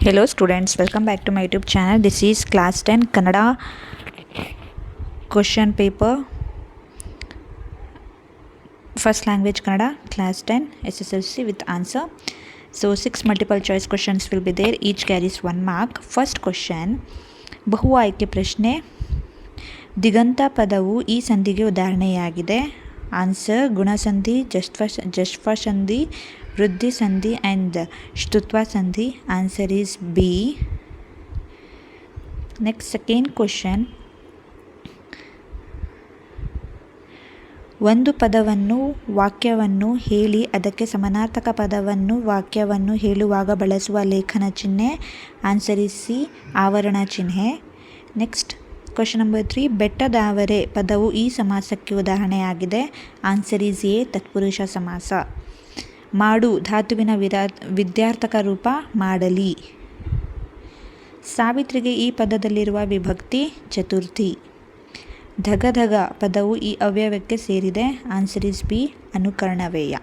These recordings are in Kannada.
Hello students, welcome back to my YouTube channel. This is class 10 Kannada question paper, first language Kannada, class 10 SSLC with answer. So 6 multiple choice questions will be there, each carries 1 mark. First question, ಬಹು ಆಯ್ಕೆ ಪ್ರಶ್ನೆ. ದಿಗಂತ ಪದವು ಈ ಸಂಧಿಗೆ ಉದಾಹರಣೆಯಾಗಿದೆ. ಆನ್ಸರ್ ಗುಣಸಂಧಿ, ಜಶ್ವ ಸಂಧಿ, ವೃದ್ಧಿ ಸಂಧಿ ಆ್ಯಂಡ್ ಶ್ರುತ್ವ ಸಂಧಿ. Answer is B. Next second question, ಒಂದು ಪದವನ್ನು ವಾಕ್ಯವನ್ನು ಹೇಳಿ ಅದಕ್ಕೆ ಸಮಾನಾರ್ಥಕ ಪದವನ್ನು ವಾಕ್ಯವನ್ನು ಹೇಳುವಾಗ ಬಳಸುವ ಲೇಖನ ಚಿಹ್ನೆ. ಆನ್ಸರ್ ಈಸ್ ಸಿ, ಆವರಣ ಚಿಹ್ನೆ. ನೆಕ್ಸ್ಟ್ ಕ್ವಶನ್ ನಂಬರ್ 3, ಬೆಟ್ಟದಾವರೆ ಪದವು ಈ ಸಮಾಸಕ್ಕೆ ಉದಾಹರಣೆಯಾಗಿದೆ. ಆನ್ಸರ್ ಈಸ್ ಎ, ತತ್ಪುರುಷ ಸಮಾಸ. ಮಾಡು ಧಾತುವಿನ ವಿದ್ಯಾರ್ಥಕ ರೂಪ ಮಾಡಲಿ. ಸಾವಿತ್ರಿಗೆ ಈ ಪದದಲ್ಲಿರುವ ವಿಭಕ್ತಿ ಚತುರ್ಥಿ. ಧಗಧಗ ಪದವು ಈ ಅವ್ಯವಕ್ಕೆ ಸೇರಿದೆ. ಆನ್ಸರ್ ಈಸ್ ಬಿ, ಅನುಕರಣವೇಯ.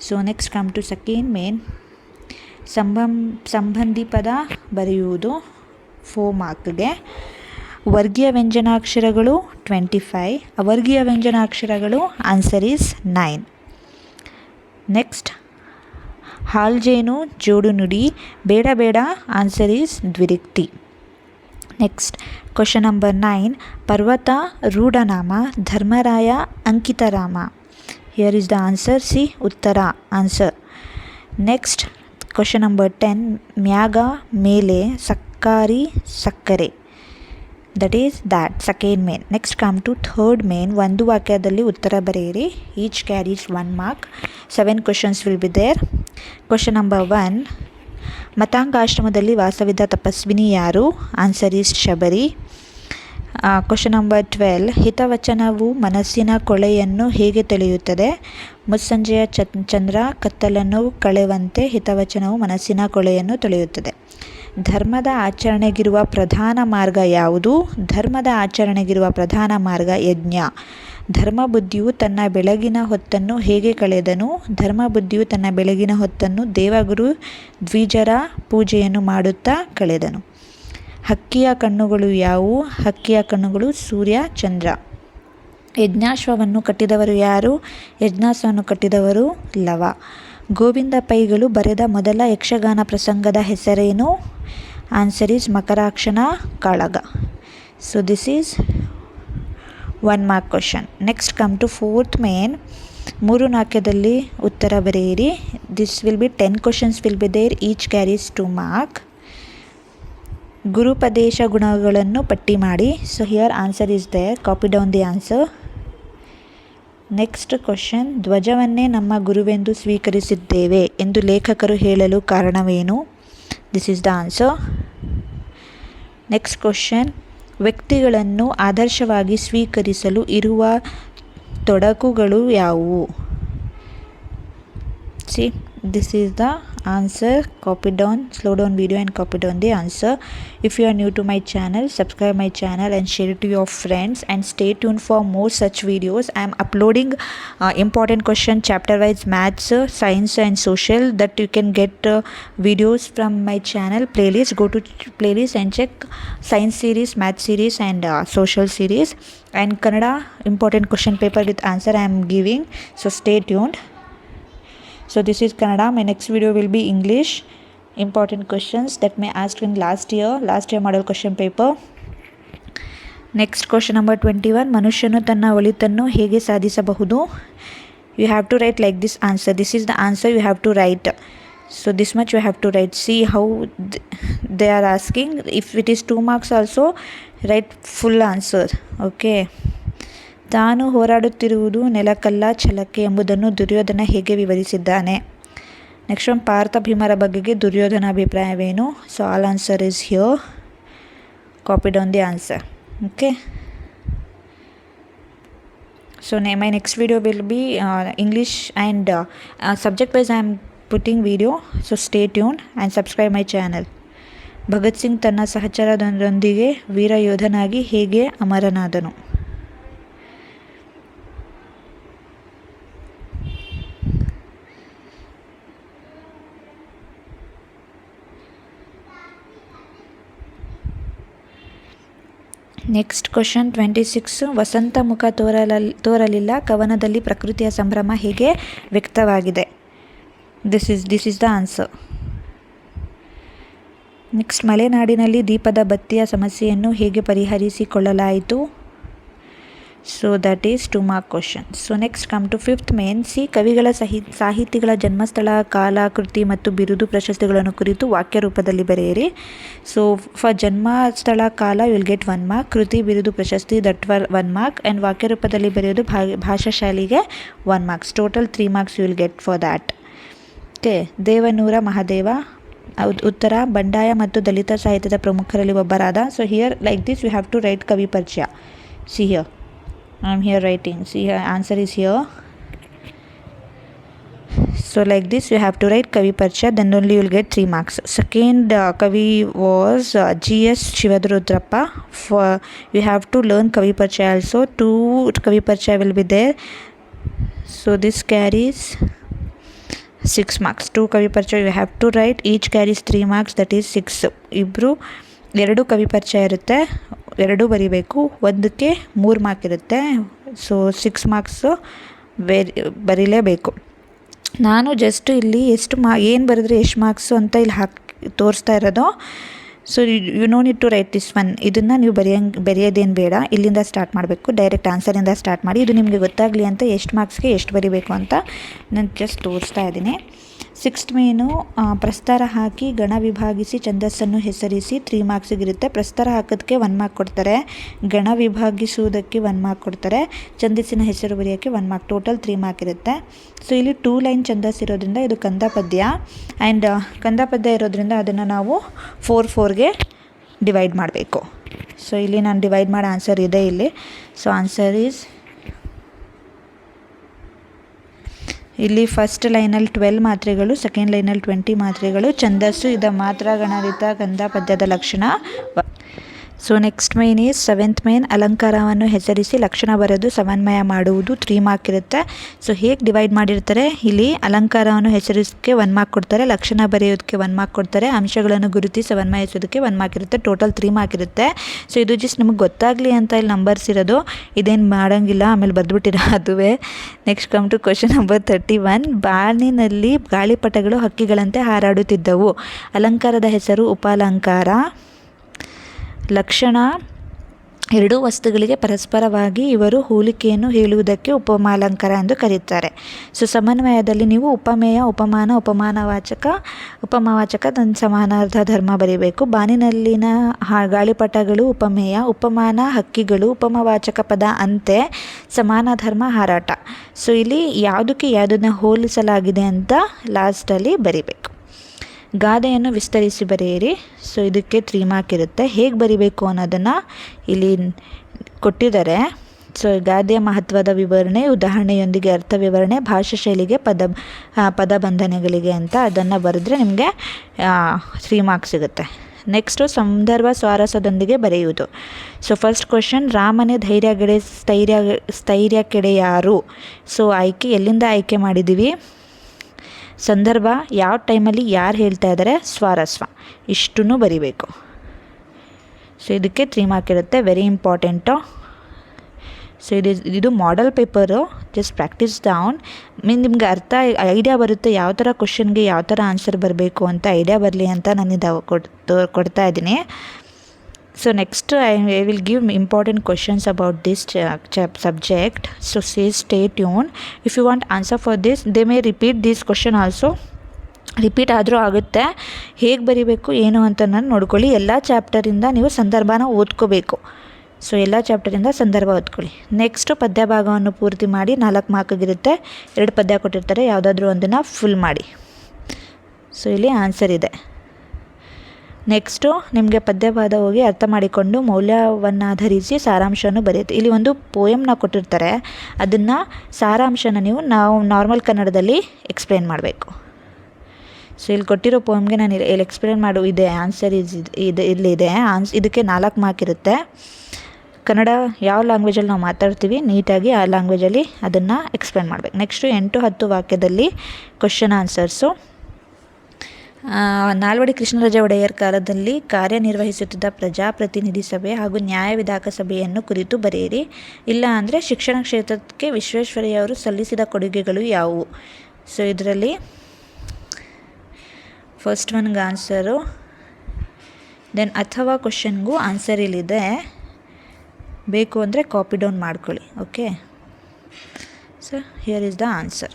So next come to second main. ಸಂಬಂಧಿ ಪದ ಬರೆಯುವುದು 4 ಮಾರ್ಕ್ಗೆ. ವರ್ಗೀಯ ವ್ಯಂಜನಾಕ್ಷರಗಳು 25, ಅವರ್ಗೀಯ ವ್ಯಂಜನಾಕ್ಷರಗಳು ಆನ್ಸರ್ ಈಸ್ 9. ನೆಕ್ಸ್ಟ್ ಹಾಲ್ಜೇನು ಜೋಡು ನುಡಿ, ಬೇಡ ಬೇಡ ಆನ್ಸರ್ ಈಸ್ ದ್ವಿರಿಕ್ತಿ. ನೆಕ್ಸ್ಟ್ ಕ್ವಶನ್ ನಂಬರ್ 9, ಪರ್ವತ ರೂಢನಾಮ, ಧರ್ಮರಾಯ ಅಂಕಿತರಾಮ. Here is the answer C, ಉತ್ತರ ಆನ್ಸರ್. ನೆಕ್ಸ್ಟ್ ಕ್ವಶನ್ ನಂಬರ್ 10, ಮ್ಯಾಗ ಮೇಲೆ, ಸಕ್ಕಾರಿ ಸಕ್ಕರೆ. That is that second main. Next come to third main. ಒಂದು ವಾಕ್ಯದಲ್ಲಿ ಉತ್ತರ ಬರೆಯಿರಿ, each carries 1 mark. 7 questions will be there. Question number 1, ಮತಾಂಗಾಶ್ರಮದಲ್ಲಿ ವಾಸವಿದ್ದ ತಪಸ್ವಿನಿ ಯಾರು? Answer is Shabari. Question number 12, ಹಿತವಚನವು ಮನಸ್ಸಿನ ಕೊಳೆಯನ್ನು ಹೇಗೆ ತೆಳೆಯುತ್ತದೆ? ಮುಸ್ಸಂಜೆಯ ಚಂದ್ರ ಕತ್ತಲನ್ನು ಕಳೆವಂತೆ ಹಿತವಚನವು ಮನಸ್ಸಿನ ಕೊಳೆಯನ್ನು ತೊಳೆಯುತ್ತದೆ. ಧರ್ಮದ ಆಚರಣೆಗಿರುವ ಪ್ರಧಾನ ಮಾರ್ಗ ಯಾವುದು? ಧರ್ಮದ ಆಚರಣೆಗಿರುವ ಪ್ರಧಾನ ಮಾರ್ಗ ಯಜ್ಞ. ಧರ್ಮಬುದ್ಧಿಯು ತನ್ನ ಬೆಳಗಿನ ಹೊತ್ತನ್ನು ಹೇಗೆ ಕಳೆದನು? ಧರ್ಮಬುದ್ಧಿಯು ತನ್ನ ಬೆಳಗಿನ ಹೊತ್ತನ್ನು ದೇವಗುರು ದ್ವಿಜರ ಪೂಜೆಯನ್ನು ಮಾಡುತ್ತಾ ಕಳೆದನು. ಹಕ್ಕಿಯ ಕಣ್ಣುಗಳು ಯಾವುವು? ಹಕ್ಕಿಯ ಕಣ್ಣುಗಳು ಸೂರ್ಯ ಚಂದ್ರ. ಯಜ್ಞಾಶ್ವವನ್ನು ಕಟ್ಟಿದವರು ಯಾರು? ಯಜ್ಞಾಶ್ವವನ್ನು ಕಟ್ಟಿದವರು ಲವ. ಗೋವಿಂದ ಪೈಗಳು ಬರೆದ ಮೊದಲ ಯಕ್ಷಗಾನ ಪ್ರಸಂಗದ ಹೆಸರೇನು? ಆನ್ಸರ್ ಈಸ್ ಮಕರಾಕ್ಷನ ಕಾಳಗ. So this is 1 mark question. Next come to fourth main. 3 ವಾಕ್ಯದಲ್ಲಿ ಉತ್ತರ ಬರೆಯಿರಿ. This will be 10 questions will be there, each carries 2 mark. ಗುರುಪದೇಶ ಗುಣಗಳನ್ನು ಪಟ್ಟಿ ಮಾಡಿ. So here answer is there, copy down the answer. Next question, ಧ್ವಜವನ್ನೇ ನಮ್ಮ ಗುರುವೆಂದು ಸ್ವೀಕರಿಸಿದ್ದೇವೆ ಎಂದು ಲೇಖಕರು ಹೇಳಲು ಕಾರಣವೇನು? This is the answer. Next question, ವ್ಯಕ್ತಿಗಳನ್ನು ಆದರ್ಶವಾಗಿ ಸ್ವೀಕರಿಸಲು ಇರುವ ತೊಡಕುಗಳು ಯಾವುವು? C, this is the answer. Copy down, slow down video and copy down the answer. If you are new to my channel, subscribe my channel and share it to your friends, and stay tuned for more such videos. I am uploading important question chapter wise maths, science and social, that you can get videos from my channel playlist. Go to playlist and check science series, math series and social series, and Kannada important question paper with answer I am giving. So stay tuned. So this is Kannada. My next video will be English, important questions that may asked in last year model question paper. Next question number 21, ಮನುಷ್ಯನು ತನ್ನ ಒಳಿತನ್ನು ಹೇಗೆ ಸಾಧಿಸಬಹುದು? You have to write like this answer. This is the answer you have to write. So this much you have to write. See how they are asking. If it is 2 marks also, write full answer. Okay. ತಾನು ಹೋರಾಡುತ್ತಿರುವುದು ನೆಲಕ್ಕಲ್ಲ ಛಲಕ್ಕೆ ಎಂಬುದನ್ನು ದುರ್ಯೋಧನ ಹೇಗೆ ವಿವರಿಸಿದ್ದಾನೆ? ನೆಕ್ಸ್ಟ್ ಒನ್, ಪಾರ್ಥ ಭೀಮರ ಬಗೆಗೆ ದುರ್ಯೋಧನ ಅಭಿಪ್ರಾಯವೇನು? So all answer is here. Copy down the answer. Okay. So my next video will be English and subject wise I am putting video. So stay tune and subscribe my channel. Bhagat Singh ತನ್ನ ಸಹಚರರೊಂದಿಗೆ ವೀರ ಯೋಧನಾಗಿ ಹೇಗೆ ಅಮರನಾದನು? Next question 26. ವಸಂತ ಮುಖ ತೋರಲಿಲ್ಲ ಕವನದಲ್ಲಿ ಪ್ರಕೃತಿಯ ಸಂಭ್ರಮ ಹೇಗೆ ವ್ಯಕ್ತವಾಗಿದೆ? This is the answer. Next, ಮಲೆನಾಡಿನಲ್ಲಿ ದೀಪದ ಬತ್ತಿಯ ಸಮಸ್ಯೆಯನ್ನು ಹೇಗೆ ಪರಿಹರಿಸಿಕೊಳ್ಳಲಾಯಿತು? So that is 2 mark question. So next come to 5th main. ಕವಿಗಳ ಸಾಹಿತಿಗಳ ಜನ್ಮಸ್ಥಳ, ಕಾಲ, ಕೃತಿ ಮತ್ತು ಬಿರುದು ಪ್ರಶಸ್ತಿಗಳನ್ನು ಕುರಿತು ವಾಕ್ಯ ರೂಪದಲ್ಲಿ ಬರೆಯಿರಿ. ಸೊ ಫಾರ್ ಜನ್ಮಸ್ಥಳ, ಕಾಲ ಯು ವಿಲ್ ಗೆಟ್ 1 ಮಾರ್ಕ್. ಕೃತಿ, ಬಿರುದು, ಪ್ರಶಸ್ತಿ ದಟ್ 1 ಮಾರ್ಕ್. ಆ್ಯಂಡ್ ವಾಕ್ಯ ರೂಪದಲ್ಲಿ ಬರೆಯೋದು ಭಾಷಾಶೈಲಿಗೆ 1 marks. Total 3 marks you will get for that. Okay. Devanur Mahadeva. ಉತ್ತರ, ಬಂಡಾಯ ಮತ್ತು ದಲಿತ ಸಾಹಿತ್ಯದ ಪ್ರಮುಖರಲ್ಲಿ ಒಬ್ಬರಾದ. So here like this you have to write ಕವಿ ಪರಿಚಯ. See here I am here writing. See, here answer is here. So like this you have to write Kavi Parichaya, then only you will get 3 marks. Second Kavi was G.S. Shivarudrappa. For you have to learn Kavi Parichaya also. 2 Kavi Parichaya will be there. So this carries 6 marks. 2 Kavi Parichaya you have to write. Each carries 3 marks, that is 6. ಇಬ್ಬರು 2 ಕವಿ ಪರಿಚಯ ಇರುತ್ತೆ, 2 ಬರಿಬೇಕು, ಒಂದಕ್ಕೆ 3 ಮಾರ್ಕ್ ಇರುತ್ತೆ. ಸೊ 6 ಮಾರ್ಕ್ಸು ಬರೀಲೇಬೇಕು. ನಾನು ಜಸ್ಟ್ ಇಲ್ಲಿ ಏನು ಬರೆದ್ರೆ ಎಷ್ಟು ಮಾರ್ಕ್ಸು ಅಂತ ಇಲ್ಲಿ ತೋರಿಸ್ತಾ ಇರೋದು. So you no need to write this one. ಇದನ್ನು ನೀವು ಬರೆಯೋದೇನು ಬೇಡ, ಇಲ್ಲಿಂದ ಸ್ಟಾರ್ಟ್ ಮಾಡಬೇಕು. ಡೈರೆಕ್ಟ್ ಆನ್ಸರಿಂದ ಸ್ಟಾರ್ಟ್ ಮಾಡಿ. ಇದು ನಿಮಗೆ ಗೊತ್ತಾಗಲಿ ಅಂತ ಎಷ್ಟು ಮಾರ್ಕ್ಸ್ಗೆ ಎಷ್ಟು ಬರೀಬೇಕು ಅಂತ ನಾನು ಜಸ್ಟ್ ತೋರಿಸ್ತಾ ಇದ್ದೀನಿ. 6th ಮೇನು, ಪ್ರಸ್ತಾರ ಹಾಕಿ ಗಣ ವಿಭಾಗಿಸಿ ಛಂದಸ್ಸನ್ನು ಹೆಸರಿಸಿ 3 ಮಾರ್ಕ್ಸಿಗಿರುತ್ತೆ. ಪ್ರಸ್ತಾರ ಹಾಕೋದಕ್ಕೆ 1 ಮಾರ್ಕ್ ಕೊಡ್ತಾರೆ, ಗಣ ವಿಭಾಗಿಸುವುದಕ್ಕೆ 1 ಮಾರ್ಕ್ ಕೊಡ್ತಾರೆ, ಛಂದಸ್ಸಿನ ಹೆಸರು ಬರೆಯೋಕ್ಕೆ 1 ಮಾರ್ಕ್. ಟೋಟಲ್ 3 ಮಾರ್ಕ್ ಇರುತ್ತೆ. ಸೊ ಇಲ್ಲಿ 2 ಲೈನ್ ಛಂದಸ್ ಇರೋದ್ರಿಂದ ಇದು ಕಂದ ಪದ್ಯ. ಆ್ಯಂಡ್ ಕಂದ ಪದ್ಯ ಇರೋದ್ರಿಂದ ಅದನ್ನು ನಾವು 4ಗೆ ಡಿವೈಡ್ ಮಾಡಬೇಕು. ಸೊ ಇಲ್ಲಿ ನಾನು ಡಿವೈಡ್ ಮಾಡೋ ಆನ್ಸರ್ ಇದೆ ಇಲ್ಲಿ. ಸೊ ಆನ್ಸರ್ ಈಸ್ ಇಲ್ಲಿ ಫಸ್ಟ್ ಲೈನಲ್ಲಿ 12 ಮಾತ್ರೆಗಳು, ಸೆಕೆಂಡ್ ಲೈನಲ್ಲಿ 20 ಮಾತ್ರೆಗಳು. ಛಂದಸ್ಸು ಇದು ಮಾತ್ರ ಗಣರಿತ ಕಂದ ಪದ್ಯದ ಲಕ್ಷಣ. So next main is 7th main. ಅಲಂಕಾರವನ್ನು ಹೆಸರಿಸಿ ಲಕ್ಷಣ ಬರೆದು ಸಮನ್ವಯ ಮಾಡುವುದು 3 ಮಾರ್ಕ್ ಇರುತ್ತೆ. ಸೊ ಹೇಗೆ ಡಿವೈಡ್ ಮಾಡಿರ್ತಾರೆ, ಇಲ್ಲಿ ಅಲಂಕಾರವನ್ನು ಹೆಸರಿಸೋಕ್ಕೆ 1 ಮಾರ್ಕ್ ಕೊಡ್ತಾರೆ, ಲಕ್ಷಣ ಬರೆಯೋದಕ್ಕೆ 1 ಮಾರ್ಕ್ ಕೊಡ್ತಾರೆ, ಅಂಶಗಳನ್ನು ಗುರುತಿಸಿ ಸಮನ್ವಯಿಸೋದಕ್ಕೆ 1 ಮಾರ್ಕ್ ಇರುತ್ತೆ. ಟೋಟಲ್ 3 ಮಾರ್ಕ್ ಇರುತ್ತೆ. ಸೊ ಇದು ಜಸ್ಟ್ ನಮಗೆ ಗೊತ್ತಾಗಲಿ ಅಂತ ಇಲ್ಲಿ ನಂಬರ್ಸ್ ಇರೋದು, ಇದೇನು ಮಾಡೋಂಗಿಲ್ಲ, ಆಮೇಲೆ ಬರೆದ್ಬಿಟ್ಟಿರೋ ಅದುವೇ. Next come to question number 31. ಬಾನಿನಲ್ಲಿ ಗಾಳಿಪಟಗಳು ಹಕ್ಕಿಗಳಂತೆ ಹಾರಾಡುತ್ತಿದ್ದವು. ಅಲಂಕಾರದ ಹೆಸರು ಉಪಾಲಂಕಾರ. ಲಕ್ಷಣ, 2 ವಸ್ತುಗಳಿಗೆ ಪರಸ್ಪರವಾಗಿ ಇವರು ಹೋಲಿಕೆಯನ್ನು ಹೇಳುವುದಕ್ಕೆ ಉಪಮಾಲಂಕಾರ ಎಂದು ಕರೆಯುತ್ತಾರೆ. ಸೊ ಸಮನ್ವಯದಲ್ಲಿ ನೀವು ಉಪಮೇಯ, ಉಪಮಾನ, ಉಪಮಾವಾಚಕ ಸಮಾನಾರ್ಥ ಧರ್ಮ ಬರೀಬೇಕು. ಬಾನಿನಲ್ಲಿನ ಗಾಳಿಪಟಗಳು ಉಪಮೇಯ, ಉಪಮಾನ ಹಕ್ಕಿಗಳು, ಉಪಮಾವಾಚಕ ಪದ ಅಂತೆ, ಸಮಾನ ಧರ್ಮ ಹಾರಾಟ. ಸೊ ಇಲ್ಲಿ ಯಾವುದಕ್ಕೆ ಯಾವುದನ್ನು ಹೋಲಿಸಲಾಗಿದೆ ಅಂತ ಲಾಸ್ಟಲ್ಲಿ ಬರೀಬೇಕು. ಗಾದೆಯನ್ನು ವಿಸ್ತರಿಸಿ ಬರೆಯಿರಿ. ಸೊ ಇದಕ್ಕೆ 3 ಮಾರ್ಕ್ ಇರುತ್ತೆ. ಹೇಗೆ ಬರಿಬೇಕು ಅನ್ನೋದನ್ನು ಇಲ್ಲಿ ಕೊಟ್ಟಿದ್ದಾರೆ. ಸೊ ಗಾದೆಯ ಮಹತ್ವದ ವಿವರಣೆ, ಉದಾಹರಣೆಯೊಂದಿಗೆ ಅರ್ಥ ವಿವರಣೆ, ಭಾಷಾ ಶೈಲಿಗೆ, ಪದಬಂಧನೆಗಳಿಗೆ ಅಂತ ಅದನ್ನು ಬರೆದ್ರೆ ನಿಮಗೆ 3 ಮಾರ್ಕ್ಸ್ ಸಿಗುತ್ತೆ. ನೆಕ್ಸ್ಟು ಸಂದರ್ಭ ಸ್ವಾರಸ್ಯದೊಂದಿಗೆ ಬರೆಯುವುದು. ಸೊ ಫಸ್ಟ್ ಕ್ವಶನ್, ರಾಮನೇ ಸ್ಥೈರ್ಯ ಕೆಡೆ ಯಾರು? ಸೊ ಆಯ್ಕೆ ಎಲ್ಲಿಂದ ಆಯ್ಕೆ ಮಾಡಿದ್ದೀವಿ? ಸಂದರ್ಭ, ಯಾವ ಟೈಮಲ್ಲಿ ಯಾರು ಹೇಳ್ತಾ ಇದ್ದಾರೆ, ಸ್ವಾರಸ್ಯ, ಇಷ್ಟನ್ನು ಬರಿಬೇಕು. ಸೊ ಇದಕ್ಕೆ 3 ಮಾರ್ಕ್ ಇರುತ್ತೆ. Very important. ಸೊ ಇದು model paper, just practice down. ನಿಮ್ಗೆ ಐಡಿಯಾ ಬರುತ್ತೆ ಯಾವ ಥರ ಕ್ವಶನ್ಗೆ ಯಾವ ಥರ ಆನ್ಸರ್ ಬರಬೇಕು ಅಂತ ಐಡಿಯಾ ಬರಲಿ ಅಂತ ನಾನು ಇದು ಕೊಡ್ತಾ ಇದ್ದೀನಿ. So next I will give important questions about this subject. So stay tuned. If you want answer for this, they may repeat this question also. Repeat ಆದರೂ ಆಗುತ್ತೆ. ಹೇಗೆ ಬರಿಬೇಕು ಏನು ಅಂತ ನಾನು ನೋಡ್ಕೊಳ್ಳಿ. ಎಲ್ಲ ಚಾಪ್ಟರಿಂದ ನೀವು ಸಂದರ್ಭನ ಓದ್ಕೋಬೇಕು. ಸೊ ಎಲ್ಲ ಚಾಪ್ಟರಿಂದ ಸಂದರ್ಭ ಓದ್ಕೊಳ್ಳಿ. ನೆಕ್ಸ್ಟು ಪದ್ಯ ಭಾಗವನ್ನು ಪೂರ್ತಿ ಮಾಡಿ 4 ಮಾರ್ಕ್ಗಿರುತ್ತೆ. 2 ಪದ್ಯ ಕೊಟ್ಟಿರ್ತಾರೆ, ಯಾವುದಾದ್ರೂ ಒಂದನ್ನು ಫುಲ್ ಮಾಡಿ. ಸೊ ಇಲ್ಲಿ ಆನ್ಸರ್ ಇದೆ. ನೆಕ್ಸ್ಟು ನಿಮಗೆ ಪದ್ಯಪಾದ ಹೋಗಿ ಅರ್ಥ ಮಾಡಿಕೊಂಡು ಮೌಲ್ಯವನ್ನಾಧರಿಸಿ ಸಾರಾಂಶವನ್ನು ಬರೆಯುತ್ತೆ. ಇಲ್ಲಿ ಒಂದು ಪೋಯಮ್ನ ಕೊಟ್ಟಿರ್ತಾರೆ, ಅದನ್ನು ಸಾರಾಂಶನ ನಾವು ನಾರ್ಮಲ್ ಕನ್ನಡದಲ್ಲಿ ಎಕ್ಸ್ಪ್ಲೇನ್ ಮಾಡಬೇಕು. ಸೊ ಇಲ್ಲಿ ಕೊಟ್ಟಿರೋ ಪೋಯಮ್ಗೆ ನಾನು ಇಲ್ಲಿ ಎಕ್ಸ್ಪ್ಲೇನ್ ಇದೆ ಆನ್ಸರ್ ಇಲ್ಲಿದೆ. ಇದಕ್ಕೆ 4 ಮಾರ್ಕ್ ಇರುತ್ತೆ. ಕನ್ನಡ ಯಾವ ಲ್ಯಾಂಗ್ವೇಜಲ್ಲಿ ನಾವು ಮಾತಾಡ್ತೀವಿ ನೀಟಾಗಿ ಆ ಲ್ಯಾಂಗ್ವೇಜಲ್ಲಿ ಅದನ್ನು ಎಕ್ಸ್ಪ್ಲೇನ್ ಮಾಡಬೇಕು. ನೆಕ್ಸ್ಟು 8-10 ವಾಕ್ಯದಲ್ಲಿ ಕ್ವಶನ್ ಆನ್ಸರ್ಸು. ನಾಲ್ವಡಿ ಕೃಷ್ಣರಾಜ ಒಡೆಯರ್ ಕಾಲದಲ್ಲಿ ಕಾರ್ಯನಿರ್ವಹಿಸುತ್ತಿದ್ದ ಪ್ರಜಾಪ್ರತಿನಿಧಿ ಸಭೆ ಹಾಗೂ ನ್ಯಾಯವಿಧಾಯಕ ಸಭೆಯನ್ನು ಕುರಿತು ಬರೆಯಿರಿ. ಇಲ್ಲ ಅಂದರೆ ಶಿಕ್ಷಣ ಕ್ಷೇತ್ರಕ್ಕೆ ವಿಶ್ವೇಶ್ವರಯ್ಯ ಅವರು ಸಲ್ಲಿಸಿದ ಕೊಡುಗೆಗಳು ಯಾವುವು. ಸೊ ಇದರಲ್ಲಿ ಫಸ್ಟ್ ಒನ್ಗೆ ಆನ್ಸರು, ದೆನ್ ಅಥವಾ ಕ್ವಶನ್ಗೂ ಆನ್ಸರ್ ಇಲ್ಲಿದೆ, ಬೇಕು ಅಂದರೆ ಕಾಪಿ ಡೌನ್ ಮಾಡ್ಕೊಳ್ಳಿ. Okay, so here is the answer.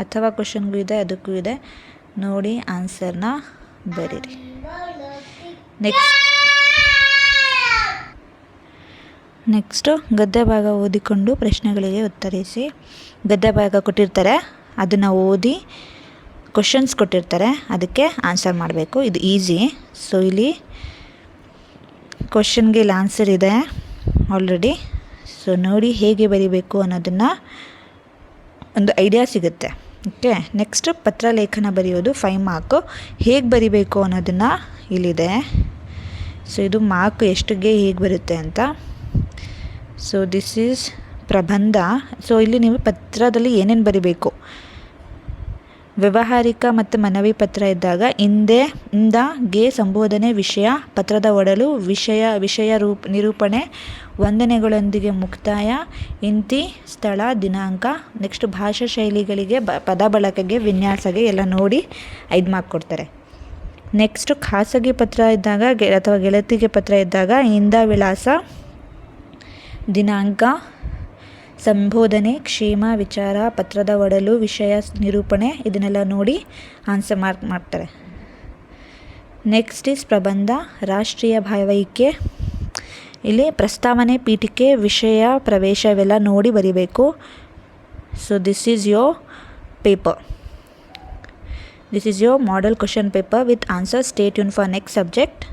ಅಥವಾ ಕ್ವಶನ್ಗೂ ಇದೆ, ಅದಕ್ಕೂ ಇದೆ, ನೋಡಿ ಆನ್ಸರ್ನ ಬರೀರಿ. ನೆಕ್ಸ್ಟು ಗದ್ಯ ಭಾಗ ಓದಿಕೊಂಡು ಪ್ರಶ್ನೆಗಳಿಗೆ ಉತ್ತರಿಸಿ. ಗದ್ಯ ಭಾಗ ಕೊಟ್ಟಿರ್ತಾರೆ, ಅದನ್ನು ಓದಿ ಕ್ವಶನ್ಸ್ ಕೊಟ್ಟಿರ್ತಾರೆ, ಅದಕ್ಕೆ ಆನ್ಸರ್ ಮಾಡಬೇಕು. ಇದು ಈಸಿ. ಸೊ ಇಲ್ಲಿ ಕ್ವಶನ್ಗೆ ಇಲ್ಲಿ ಆನ್ಸರ್ ಇದೆ ಆಲ್ರೆಡಿ. ಸೊ ನೋಡಿ ಹೇಗೆ ಬರೀಬೇಕು ಅನ್ನೋದನ್ನು ಒಂದು ಐಡಿಯಾ ಸಿಗುತ್ತೆ. ಓಕೆ, ನೆಕ್ಸ್ಟ್ ಪತ್ರ ಲೇಖನ ಬರೆಯೋದು 5 ಮಾರ್ಕು. ಹೇಗೆ ಬರಿಬೇಕು ಅನ್ನೋದನ್ನು ಇಲ್ಲಿದೆ. ಸೊ ಇದು ಮಾರ್ಕ್ ಎಷ್ಟಿಗೆ ಹೇಗೆ ಬರುತ್ತೆ ಅಂತ. ಸೊ ದಿಸ್ ಈಸ್ ಪ್ರಬಂಧ. ಸೊ ಇಲ್ಲಿ ನೀವು ಪತ್ರದಲ್ಲಿ ಏನೇನು ಬರಿಬೇಕು, ವ್ಯಾವಹಾರಿಕ ಮತ್ತು ಮನವಿ ಪತ್ರ ಇದ್ದಾಗ ಇಂದ ಗೆ ಸಂಬೋಧನೆ, ವಿಷಯ, ಪತ್ರದ ಒಡಲು, ವಿಷಯ ನಿರೂಪಣೆ, ವಂದನೆಗಳೊಂದಿಗೆ ಮುಕ್ತಾಯ, ಇಂತಿ, ಸ್ಥಳ, ದಿನಾಂಕ. ನೆಕ್ಸ್ಟ್ ಭಾಷಾ ಶೈಲಿಗಳಿಗೆ, ಪದ ಬಳಕೆಗೆ, ವಿನ್ಯಾಸಗೆ ಎಲ್ಲ ನೋಡಿ 5 ಮಾರ್ಕ್ ಕೊಡ್ತಾರೆ. ನೆಕ್ಸ್ಟು ಖಾಸಗಿ ಪತ್ರ ಇದ್ದಾಗ ಅಥವಾ ಗೆಳತಿಗೆ ಪತ್ರ ಇದ್ದಾಗ ಇಂದ, ವಿಳಾಸ, ದಿನಾಂಕ, ಸಂಬೋಧನೆ, ಕ್ಷೇಮ, ವಿಚಾರ, ಪತ್ರದ ಒಡಲು, ವಿಷಯ ನಿರೂಪಣೆ ಇದನ್ನೆಲ್ಲ ನೋಡಿ ಆನ್ಸರ್ ಮಾರ್ಕ್ ಮಾಡ್ತಾರೆ. ನೆಕ್ಸ್ಟ್ ಈಸ್ ಪ್ರಬಂಧ, ರಾಷ್ಟ್ರೀಯ ಭಾವೈಕ್ಯ. ಇಲ್ಲಿ ಪ್ರಸ್ತಾವನೆ, ಪೀಠಿಕೆ, ವಿಷಯ, ಪ್ರವೇಶ ಇವೆಲ್ಲ ನೋಡಿ ಬರಿಬೇಕು. So this is your paper. This is your model question paper with answer. Stay tune for next subject.